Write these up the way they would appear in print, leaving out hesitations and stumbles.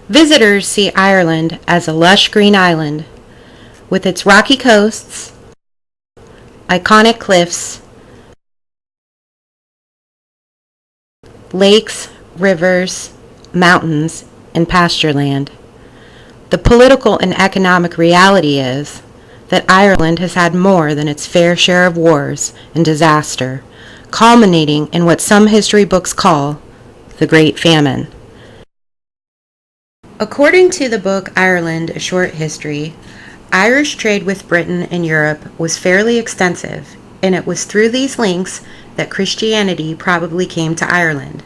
Visitors see Ireland as a lush green island with its rocky coasts, iconic cliffs, lakes, rivers, mountains, and pasture land. The political and economic reality is that Ireland has had more than its fair share of wars and disaster, culminating in what some history books call the Great Famine. According to the book Ireland, A Short History, Irish trade with Britain and Europe was fairly extensive, and it was through these links that Christianity probably came to Ireland.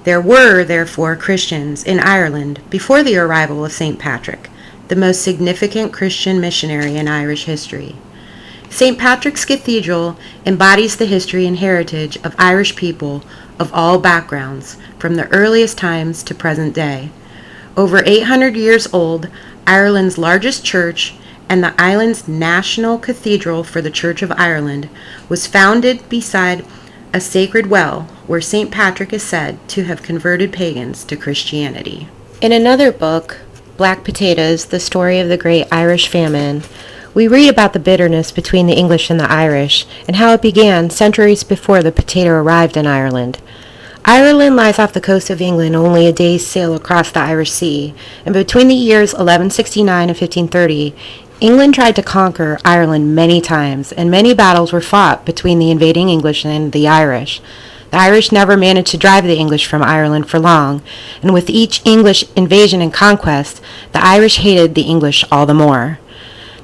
There were, therefore, Christians in Ireland before the arrival of St. Patrick, the most significant Christian missionary in Irish history. St. Patrick's Cathedral embodies the history and heritage of Irish people of all backgrounds, from the earliest times to present day. Over 800 years old, Ireland's largest church and the island's national cathedral for the Church of Ireland was founded beside a sacred well where St. Patrick is said to have converted pagans to Christianity. In another book, Black Potatoes, The Story of the Great Irish Famine, we read about the bitterness between the English and the Irish and how it began centuries before the potato arrived in Ireland. Ireland lies off the coast of England only a day's sail across the Irish Sea, and between the years 1169 and 1530, England tried to conquer Ireland many times, and many battles were fought between the invading English and the Irish. The Irish never managed to drive the English from Ireland for long, and with each English invasion and conquest, the Irish hated the English all the more.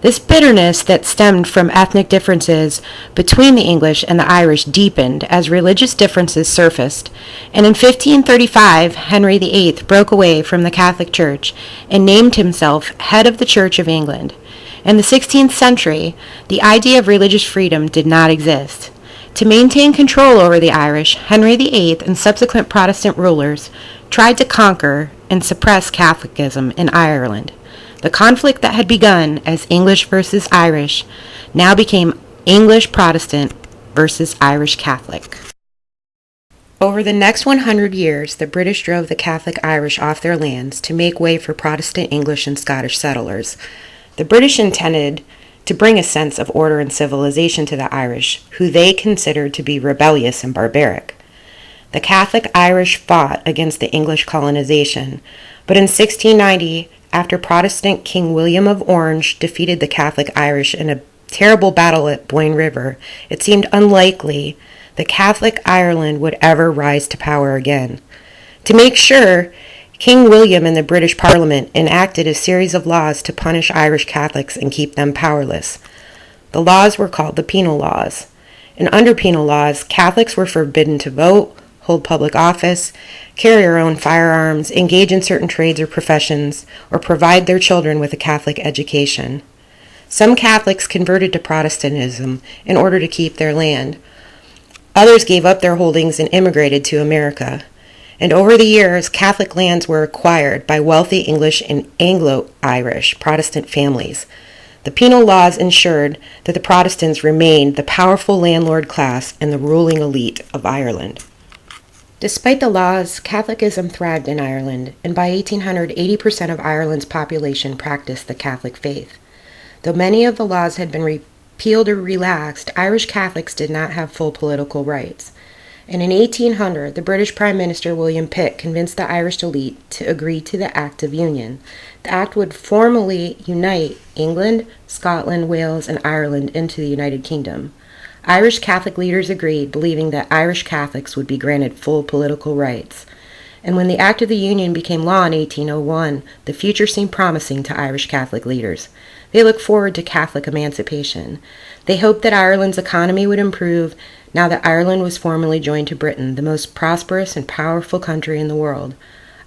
This bitterness that stemmed from ethnic differences between the English and the Irish deepened as religious differences surfaced, and in 1535 Henry VIII broke away from the Catholic Church and named himself head of the Church of England. In the 16th century, the idea of religious freedom did not exist. To maintain control over the Irish, Henry VIII and subsequent Protestant rulers tried to conquer and suppress Catholicism in Ireland. The conflict that had begun as English versus Irish now became English Protestant versus Irish Catholic. Over the next 100 years, the British drove the Catholic Irish off their lands to make way for Protestant English and Scottish settlers. The British intended to bring a sense of order and civilization to the Irish, who they considered to be rebellious and barbaric. The Catholic Irish fought against the English colonization, but in 1690, after Protestant King William of Orange defeated the Catholic Irish in a terrible battle at Boyne River, it seemed unlikely that Catholic Ireland would ever rise to power again. To make sure, King William and the British Parliament enacted a series of laws to punish Irish Catholics and keep them powerless. The laws were called the Penal Laws, and under penal laws, Catholics were forbidden to vote, hold public office, carry their own firearms, engage in certain trades or professions, or provide their children with a Catholic education. Some Catholics converted to Protestantism in order to keep their land. Others gave up their holdings and immigrated to America. And over the years, Catholic lands were acquired by wealthy English and Anglo-Irish Protestant families. The penal laws ensured that the Protestants remained the powerful landlord class and the ruling elite of Ireland. Despite the laws, Catholicism thrived in Ireland, and by 1800, 80% of Ireland's population practiced the Catholic faith. Though many of the laws had been repealed or relaxed, Irish Catholics did not have full political rights. And in 1800, the British Prime Minister William Pitt convinced the Irish elite to agree to the Act of Union. The Act would formally unite England, Scotland, Wales, and Ireland into the United Kingdom. Irish Catholic leaders agreed, believing that Irish Catholics would be granted full political rights. And when the Act of the Union became law in 1801, the future seemed promising to Irish Catholic leaders. They looked forward to Catholic emancipation. They hoped that Ireland's economy would improve now that Ireland was formally joined to Britain, the most prosperous and powerful country in the world.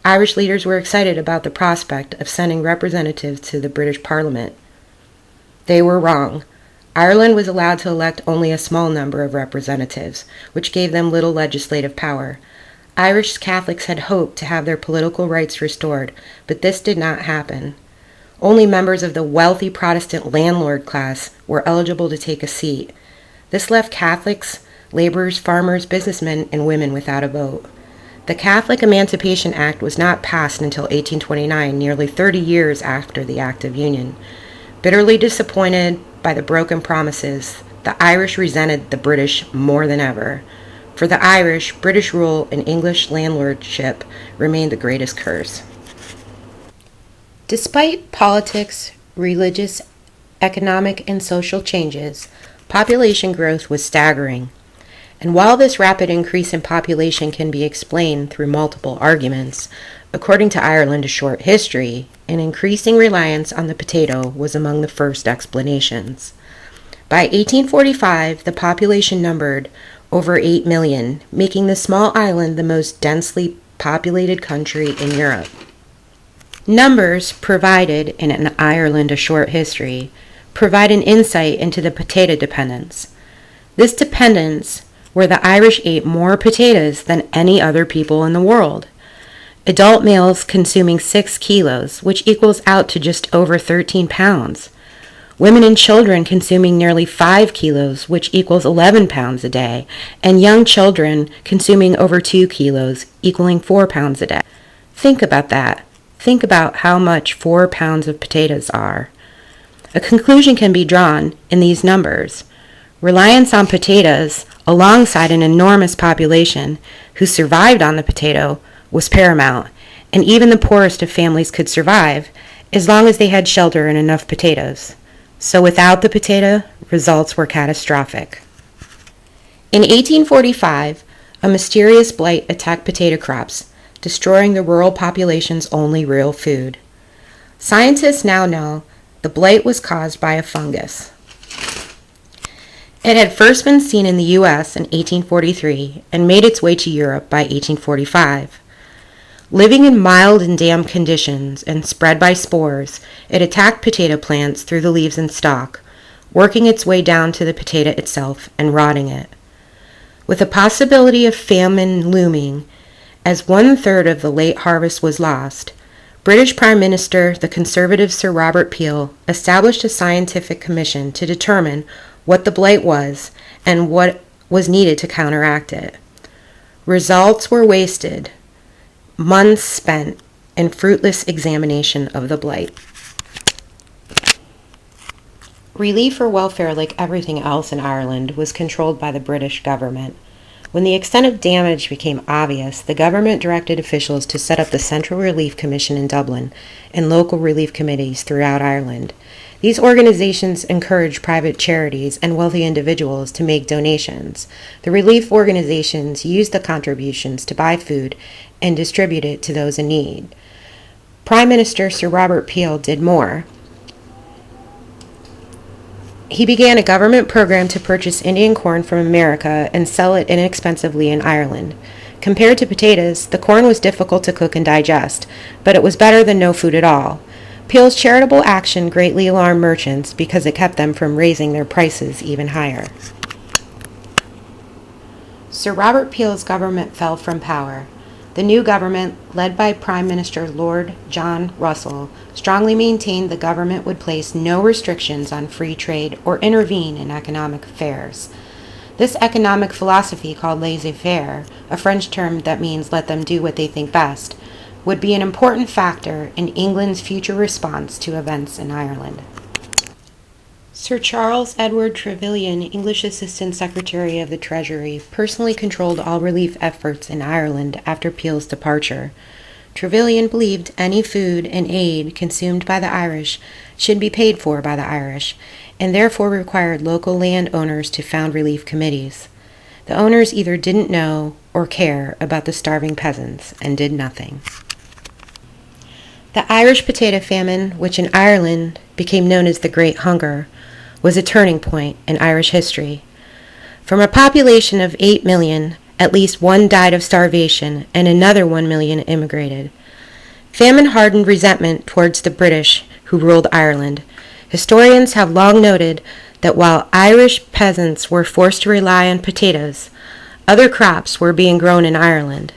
Irish leaders were excited about the prospect of sending representatives to the British Parliament. They were wrong. Ireland was allowed to elect only a small number of representatives, which gave them little legislative power. Irish Catholics had hoped to have their political rights restored, but this did not happen. Only members of the wealthy Protestant landlord class were eligible to take a seat. This left Catholics, laborers, farmers, businessmen, and women without a vote. The Catholic Emancipation Act was not passed until 1829, nearly 30 years after the Act of Union. Bitterly disappointed by the broken promises, the Irish resented the British more than ever. For the Irish, British rule and English landlordship remained the greatest curse. Despite politics, religious, economic, and social changes, population growth was staggering. And while this rapid increase in population can be explained through multiple arguments, according to Ireland: A Short History, an increasing reliance on the potato was among the first explanations. By 1845, the population numbered over 8 million, making the small island the most densely populated country in Europe. Numbers provided in an Ireland: A Short History provide an insight into the potato dependence. This dependence where the Irish ate more potatoes than any other people in the world. Adult males consuming 6 kilos, which equals out to just over 13 pounds. Women and children consuming nearly 5 kilos, which equals 11 pounds a day, and young children consuming over 2 kilos, equaling 4 pounds a day. Think about that. Think about how much 4 pounds of potatoes are. A conclusion can be drawn in these numbers. Reliance on potatoes, alongside an enormous population who survived on the potato, was paramount, and even the poorest of families could survive as long as they had shelter and enough potatoes. So without the potato, results were catastrophic. In 1845, a mysterious blight attacked potato crops, destroying the rural population's only real food. Scientists now know the blight was caused by a fungus. It had first been seen in the U.S. in 1843 and made its way to Europe by 1845. Living in mild and damp conditions and spread by spores, it attacked potato plants through the leaves and stalk, working its way down to the potato itself and rotting it. With the possibility of famine looming, as 1/3 of the late harvest was lost, British Prime Minister, the Conservative Sir Robert Peel, established a scientific commission to determine what the blight was and what was needed to counteract it. Results were wasted, months spent in fruitless examination of the blight. Relief or welfare, like everything else in Ireland, was controlled by the British government. When the extent of damage became obvious, the government directed officials to set up the Central Relief Commission in Dublin and local relief committees throughout Ireland. These organizations encouraged private charities and wealthy individuals to make donations. The relief organizations used the contributions to buy food and distribute it to those in need. Prime Minister Sir Robert Peel did more. He began a government program to purchase Indian corn from America and sell it inexpensively in Ireland. Compared to potatoes, the corn was difficult to cook and digest, but it was better than no food at all. Peel's charitable action greatly alarmed merchants because it kept them from raising their prices even higher. Sir Robert Peel's government fell from power. The new government, led by Prime Minister Lord John Russell, strongly maintained the government would place no restrictions on free trade or intervene in economic affairs. This economic philosophy, called laissez-faire, a French term that means let them do what they think best, would be an important factor in England's future response to events in Ireland. Sir Charles Edward Trevelyan, English Assistant Secretary of the Treasury, personally controlled all relief efforts in Ireland after Peel's departure. Trevelyan believed any food and aid consumed by the Irish should be paid for by the Irish, and therefore required local landowners to found relief committees. The owners either didn't know or care about the starving peasants and did nothing. The Irish potato famine, which in Ireland became known as the Great Hunger, was a turning point in Irish history. From a population of 8 million, at least one died of starvation and another 1 million immigrated. Famine hardened resentment towards the British who ruled Ireland. Historians have long noted that while Irish peasants were forced to rely on potatoes, other crops were being grown in Ireland,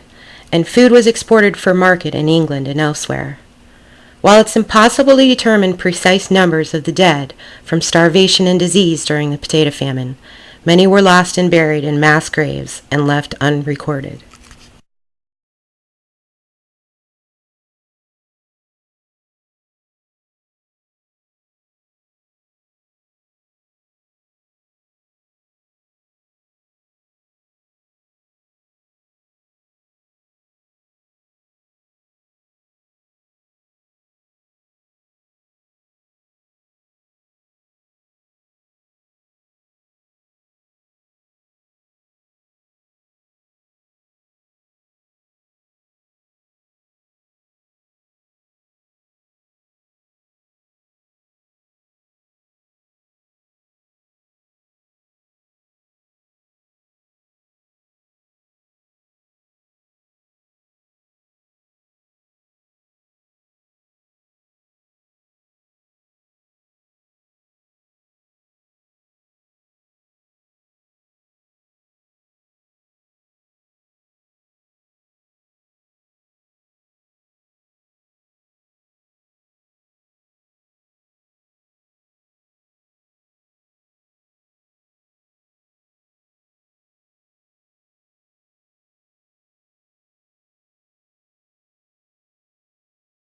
and food was exported for market in England and elsewhere. While it's impossible to determine precise numbers of the dead from starvation and disease during the potato famine, many were lost and buried in mass graves and left unrecorded.